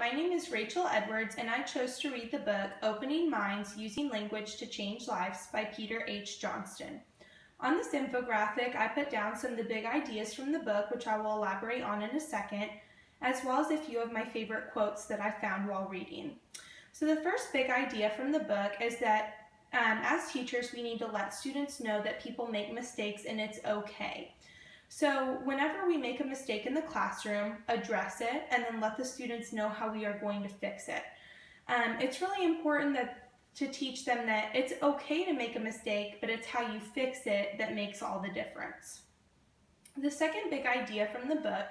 my name is Rachel Edwards, and I chose to read the book Opening Minds, Using Language to Change Lives by Peter H. Johnston. On this infographic, I put down some of the big ideas from the book, which I will elaborate on in a second, as well as a few of my favorite quotes that I found while reading. So the first big idea from the book is that as teachers, we need to let students know that people make mistakes and it's okay. So whenever we make a mistake in the classroom, address it and then let the students know how we are going to fix it. It's really important to teach them that it's okay to make a mistake, but it's how you fix it that makes all the difference. The second big idea from the book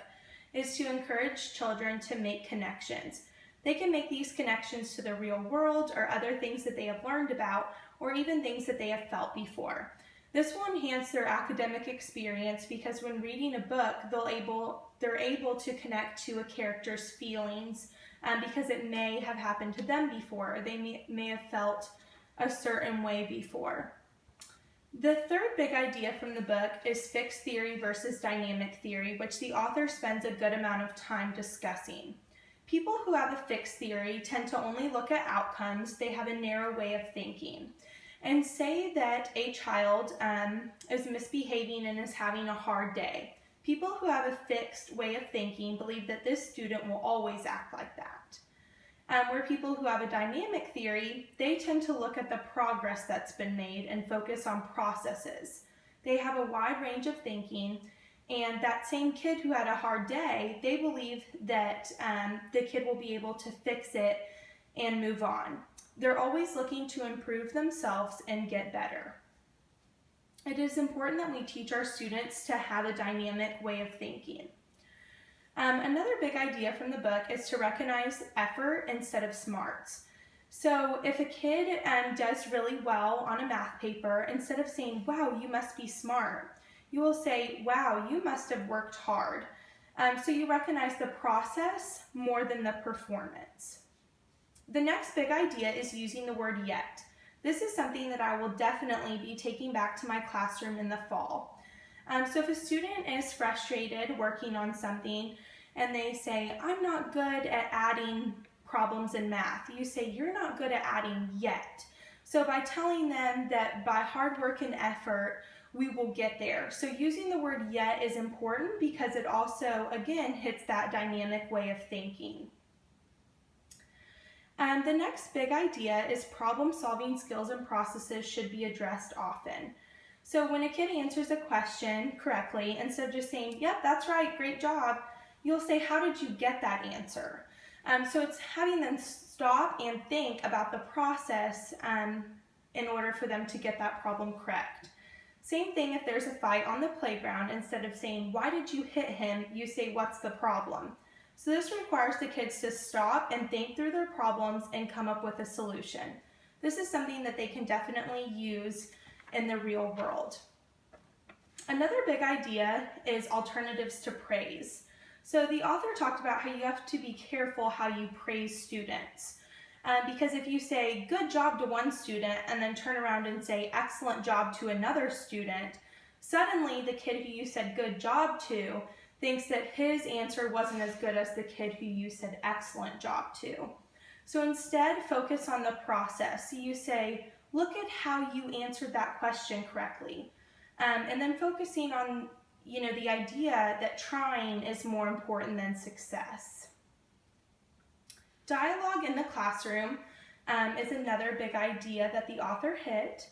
is to encourage children to make connections. They can make these connections to the real world or other things that they have learned about, or even things that they have felt before. This will enhance their academic experience because when reading a book, they're able to connect to a character's feelings because it may have happened to them before, or they may have felt a certain way before. The third big idea from the book is fixed theory versus dynamic theory, which the author spends a good amount of time discussing. People who have a fixed theory tend to only look at outcomes. They have a narrow way of thinking. And say that a child is misbehaving and is having a hard day. People who have a fixed way of thinking believe that this student will always act like that. Where people who have a dynamic theory, they tend to look at the progress that's been made and focus on processes. They have a wide range of thinking, and that same kid who had a hard day, they believe that the kid will be able to fix it and move on. They're always looking to improve themselves and get better. It is important that we teach our students to have a dynamic way of thinking. Another big idea from the book is to recognize effort instead of smarts. So if a kid does really well on a math paper, instead of saying, "Wow, you must be smart," you will say, "Wow, you must have worked hard." So you recognize the process more than the performance. The next big idea is using the word yet. This is something that I will definitely be taking back to my classroom in the fall. So if a student is frustrated working on something and they say, "I'm not good at adding problems in math," you say, "You're not good at adding yet." So by telling them that by hard work and effort, we will get there. So using the word yet is important because it also, again, hits that dynamic way of thinking. The next big idea is problem-solving skills and processes should be addressed often. So when a kid answers a question correctly, instead of just saying, "Yep, that's right, great job," you'll say, "How did you get that answer?" So it's having them stop and think about the process in order for them to get that problem correct. Same thing if there's a fight on the playground, instead of saying, "Why did you hit him?" you say, "What's the problem?" So this requires the kids to stop and think through their problems and come up with a solution. This is something that they can definitely use in the real world. Another big idea is alternatives to praise. So the author talked about how you have to be careful how you praise students. Because if you say "good job" to one student and then turn around and say "excellent job" to another student, suddenly the kid who you said "good job" to thinks that his answer wasn't as good as the kid who you said "excellent job" to. So instead, focus on the process. So you say, "Look at how you answered that question correctly." And then focusing on the idea that trying is more important than success. Dialogue in the classroom is another big idea that the author hit.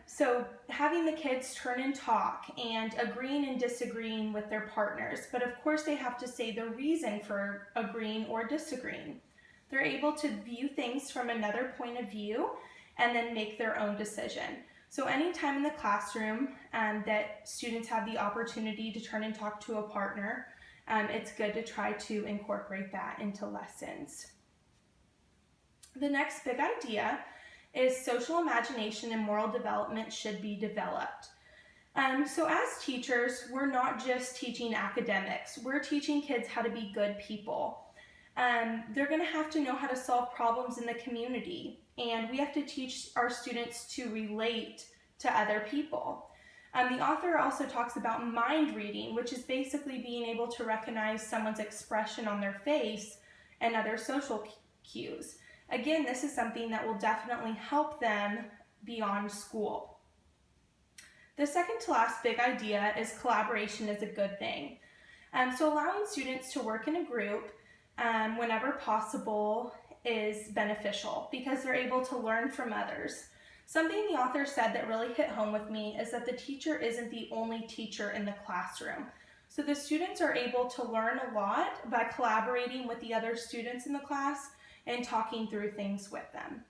So having the kids turn and talk and agreeing and disagreeing with their partners, but of course they have to say the reason for agreeing or disagreeing. They're able to view things from another point of view and then make their own decision. So anytime in the classroom that students have the opportunity to turn and talk to a partner, it's good to try to incorporate that into lessons. The next big idea is social imagination and moral development should be developed. So as teachers, we're not just teaching academics, we're teaching kids how to be good people. They're going to have to know how to solve problems in the community, and we have to teach our students to relate to other people. The author also talks about mind reading, which is basically being able to recognize someone's expression on their face and other social cues. Again, this is something that will definitely help them beyond school. The second to last big idea is collaboration is a good thing. So allowing students to work in a group whenever possible is beneficial because they're able to learn from others. Something the author said that really hit home with me is that the teacher isn't the only teacher in the classroom. So the students are able to learn a lot by collaborating with the other students in the class and talking through things with them.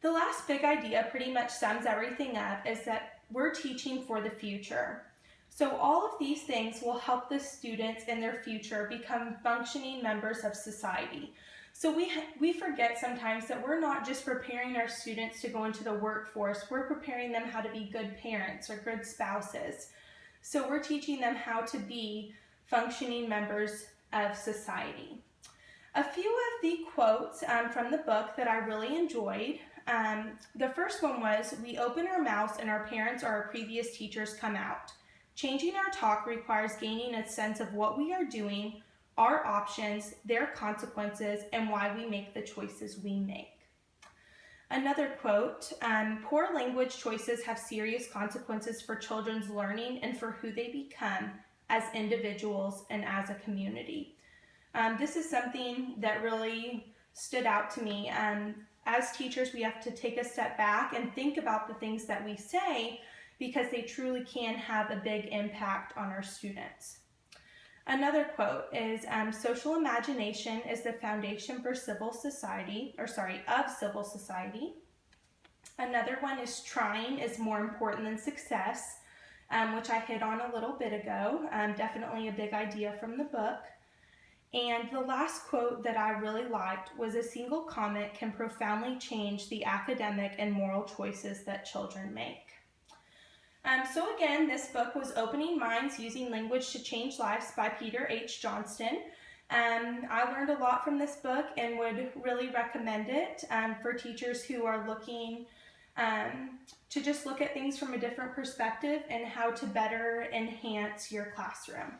The last big idea pretty much sums everything up is that we're teaching for the future. So all of these things will help the students in their future become functioning members of society. So we forget sometimes that we're not just preparing our students to go into the workforce, we're preparing them how to be good parents or good spouses. So we're teaching them how to be functioning members of society. A few of the quotes from the book that I really enjoyed. The first one was, "We open our mouths and our parents or our previous teachers come out. Changing our talk requires gaining a sense of what we are doing, our options, their consequences, and why we make the choices we make." Another quote, "Poor language choices have serious consequences for children's learning and for who they become as individuals and as a community." This is something that really stood out to me. As teachers, we have to take a step back and think about the things that we say because they truly can have a big impact on our students. Another quote is, "Social imagination is the foundation for civil society." Another one is, "Trying is more important than success," which I hit on a little bit ago. Definitely a big idea from the book. And the last quote that I really liked was, "A single comment can profoundly change the academic and moral choices that children make." So again, this book was Opening Minds, Using Language to Change Lives by Peter H. Johnston. I learned a lot from this book and would really recommend it for teachers who are looking to just look at things from a different perspective and how to better enhance your classroom.